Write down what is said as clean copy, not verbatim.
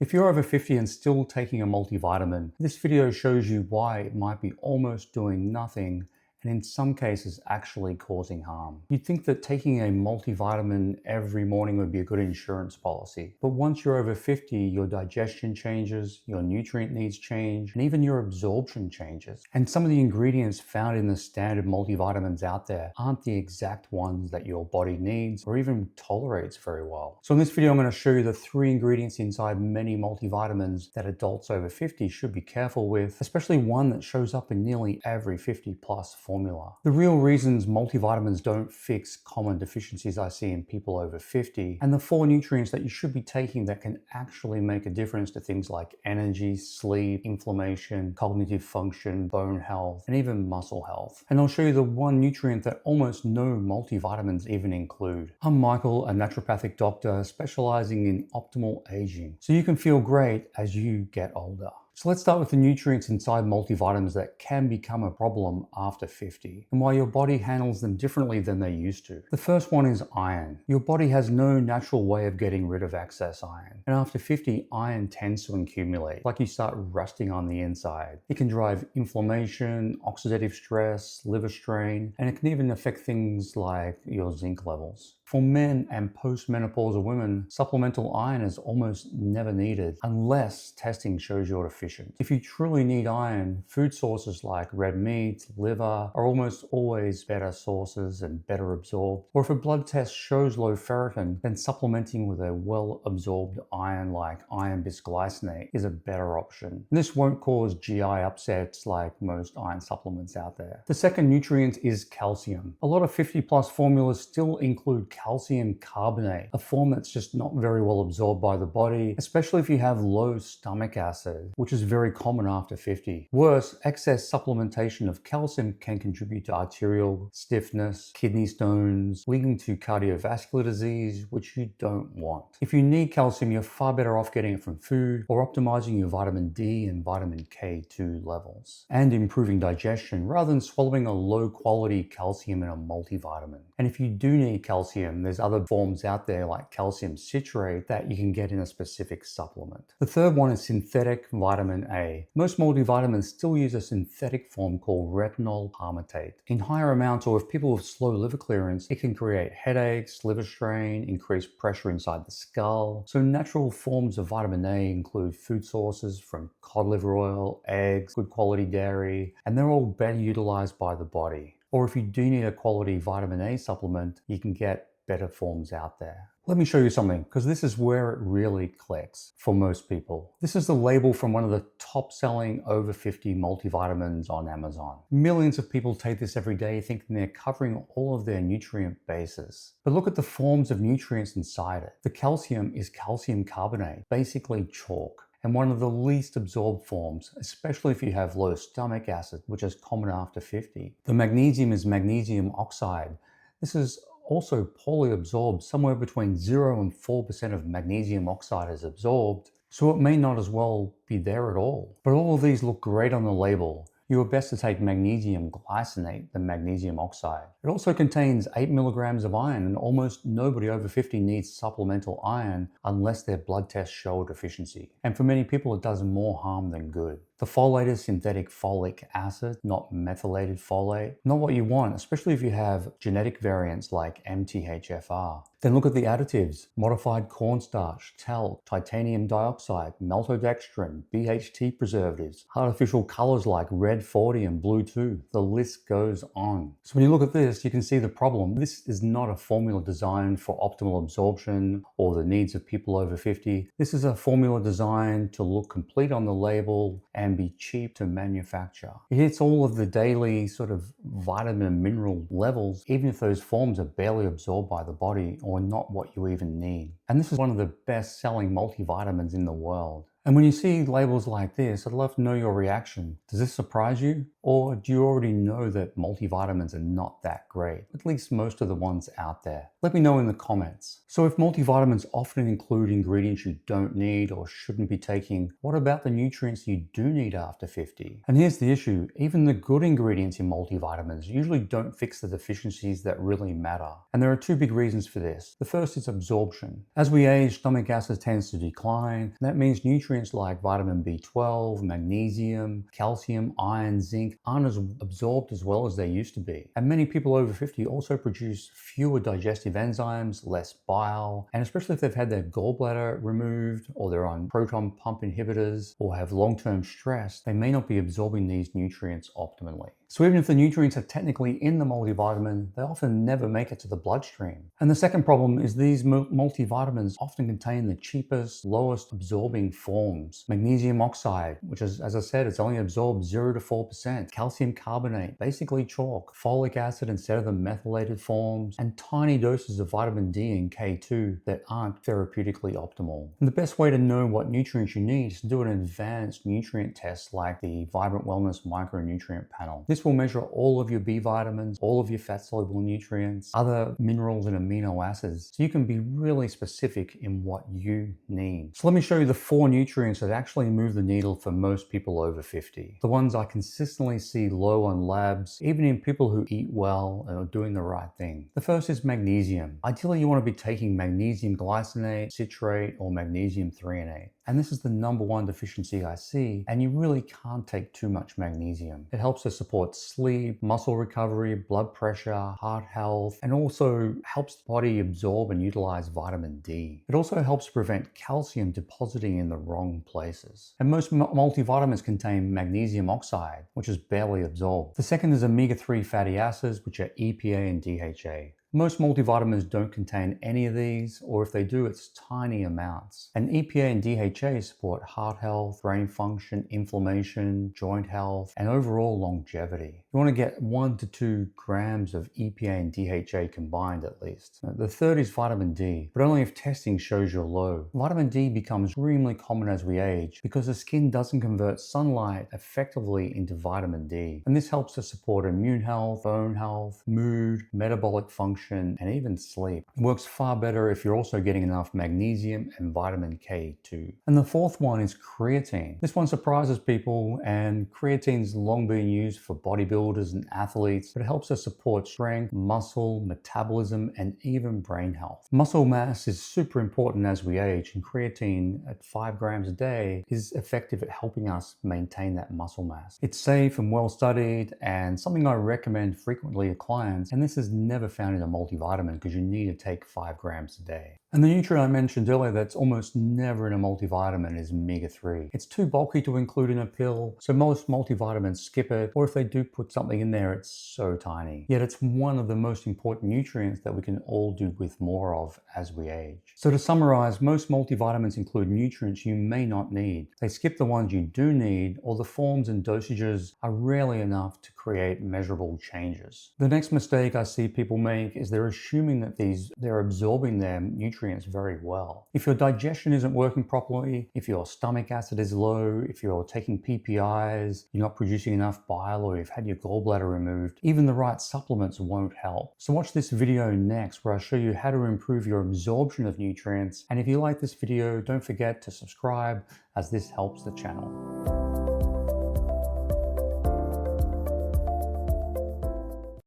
If you're over 50 and still taking a multivitamin, this video shows you why it might be almost doing nothing and in some cases actually causing harm. You'd think that taking a multivitamin every morning would be a good insurance policy, but once you're over 50, your digestion changes, your nutrient needs change, and even your absorption changes. And some of the ingredients found in the standard multivitamins out there aren't the exact ones that your body needs or even tolerates very well. So in this video, I'm going to show you the 3 ingredients inside many multivitamins that adults over 50 should be careful with, especially one that shows up in nearly every 50 plus formula. The real reasons multivitamins don't fix common deficiencies I see in people over 50, and the 4 nutrients that you should be taking that can actually make a difference to things like energy, sleep, inflammation, cognitive function, bone health, and even muscle health. And I'll show you the 1 nutrient that almost no multivitamins even include. I'm Michael, a naturopathic doctor specializing in optimal aging, so you can feel great as you get older. So let's start with the nutrients inside multivitamins that can become a problem after 50 and why your body handles them differently than they used to. The first one is iron. Your body has no natural way of getting rid of excess iron. And after 50, iron tends to accumulate, like you start rusting on the inside. It can drive inflammation, oxidative stress, liver strain, and it can even affect things like your zinc levels. For men and postmenopausal women, supplemental iron is almost never needed unless testing shows you're deficient. If you truly need iron, food sources like red meat, liver are almost always better sources and better absorbed. Or if a blood test shows low ferritin, then supplementing with a well-absorbed iron like iron bisglycinate is a better option. And this won't cause GI upsets like most iron supplements out there. The second nutrient is calcium. A lot of 50 plus formulas still include calcium carbonate, a form that's just not very well absorbed by the body, especially if you have low stomach acid, which is very common after 50. Worse, excess supplementation of calcium can contribute to arterial stiffness, kidney stones, leading to cardiovascular disease, which you don't want. If you need calcium, you're far better off getting it from food or optimizing your vitamin D and vitamin K2 levels, and improving digestion rather than swallowing a low quality calcium in a multivitamin. And if you do need calcium, there's other forms out there like calcium citrate that you can get in a specific supplement. The third one is synthetic vitamin A. Most multivitamins still use a synthetic form called retinol palmitate. In higher amounts, or if people with slow liver clearance, it can create headaches, liver strain, increased pressure inside the skull. So natural forms of vitamin A include food sources from cod liver oil, eggs, good quality dairy, and they're all better utilized by the body. Or if you do need a quality vitamin A supplement, you can get better forms out there. Let me show you something, because this is where it really clicks for most people. This is the label from one of the top selling over 50 multivitamins on Amazon. Millions of people take this every day thinking they're covering all of their nutrient bases. But look at the forms of nutrients inside it. The calcium is calcium carbonate, basically chalk, and one of the least absorbed forms, especially if you have low stomach acid, which is common after 50. The magnesium is magnesium oxide. This is also poorly absorbed. Somewhere between 0 and 4% of magnesium oxide is absorbed, so it may not as well be there at all. But all of these look great on the label. You are best to take magnesium glycinate than magnesium oxide. It also contains 8 milligrams of iron, and almost nobody over 50 needs supplemental iron unless their blood tests show a deficiency. And for many people, it does more harm than good. The folate is synthetic folic acid, not methylated folate. Not what you want, especially if you have genetic variants like MTHFR. Then look at the additives: modified cornstarch, talc, titanium dioxide, maltodextrin, BHT preservatives, artificial colors like red 40 and blue 2. The list goes on. So when you look at this, you can see the problem. This is not a formula designed for optimal absorption or the needs of people over 50. This is a formula designed to look complete on the label and be cheap to manufacture. It hits all of the daily sort of vitamin and mineral levels, even if those forms are barely absorbed by the body or not what you even need. And this is one of the best selling multivitamins in the world. And when you see labels like this, I'd love to know your reaction. Does this surprise you? Or do you already know that multivitamins are not that great? At least most of the ones out there. Let me know in the comments. So if multivitamins often include ingredients you don't need or shouldn't be taking, what about the nutrients you do need after 50? And here's the issue. Even the good ingredients in multivitamins usually don't fix the deficiencies that really matter. And there are 2 big reasons for this. The first is absorption. As we age, stomach acid tends to decline. That means nutrients like vitamin B12, magnesium, calcium, iron, zinc aren't as absorbed as well as they used to be. And many people over 50 also produce fewer digestive enzymes, less bile, and especially if they've had their gallbladder removed or they're on proton pump inhibitors or have long-term stress, they may not be absorbing these nutrients optimally. So even if the nutrients are technically in the multivitamin, they often never make it to the bloodstream. And the second problem is these multivitamins often contain the cheapest, lowest absorbing forms. Magnesium oxide, which is, as I said, it's only absorbed 0 to 4%. Calcium carbonate, basically chalk. Folic acid instead of the methylated forms. And tiny doses of vitamin D and K2 that aren't therapeutically optimal. And the best way to know what nutrients you need is to do an advanced nutrient test like the Vibrant Wellness Micronutrient Panel. This will measure all of your B vitamins, all of your fat-soluble nutrients, other minerals and amino acids, so you can be really specific in what you need. So let me show you the 4 nutrients that actually move the needle for most people over 50. The ones I consistently see low on labs, even in people who eat well and are doing the right thing. The first is magnesium. Ideally, you want to be taking magnesium glycinate, citrate, or magnesium threonate. And this is the #1 deficiency I see, and you really can't take too much magnesium. It helps to support sleep, muscle recovery, blood pressure, heart health, and also helps the body absorb and utilize vitamin D. It also helps prevent calcium depositing in the wrong places. And most multivitamins contain magnesium oxide, which is barely absorbed. The second is omega-3 fatty acids, which are EPA and DHA. Most multivitamins don't contain any of these, or if they do, it's tiny amounts. And EPA and DHA support heart health, brain function, inflammation, joint health, and overall longevity. You want to get 1 to 2 grams of EPA and DHA combined at least. The third is vitamin D, but only if testing shows you're low. Vitamin D becomes extremely common as we age because the skin doesn't convert sunlight effectively into vitamin D. And this helps to support immune health, bone health, mood, metabolic function, and even sleep. It works far better if you're also getting enough magnesium and vitamin K2. And the fourth one is creatine. This one surprises people, and creatine's long been used for bodybuilders and athletes, but it helps to support strength, muscle, metabolism, and even brain health. Muscle mass is super important as we age, and creatine at 5 grams a day is effective at helping us maintain that muscle mass. It's safe and well studied, and something I recommend frequently to clients, and this is never found in a multivitamin because you need to take 5 grams a day. And the nutrient I mentioned earlier that's almost never in a multivitamin is omega-3. It's too bulky to include in a pill, so most multivitamins skip it, or if they do put something in there, it's so tiny. Yet it's one of the most important nutrients that we can all do with more of as we age. So to summarize, most multivitamins include nutrients you may not need. They skip the ones you do need, or the forms and dosages are rarely enough to create measurable changes. The next mistake I see people make is they're assuming that they're absorbing their nutrients very well. If your digestion isn't working properly, if your stomach acid is low, if you're taking PPIs, you're not producing enough bile, or you've had your gallbladder removed, even the right supplements won't help. So watch this video next where I show you how to improve your absorption of nutrients. And if you like this video, don't forget to subscribe as this helps the channel.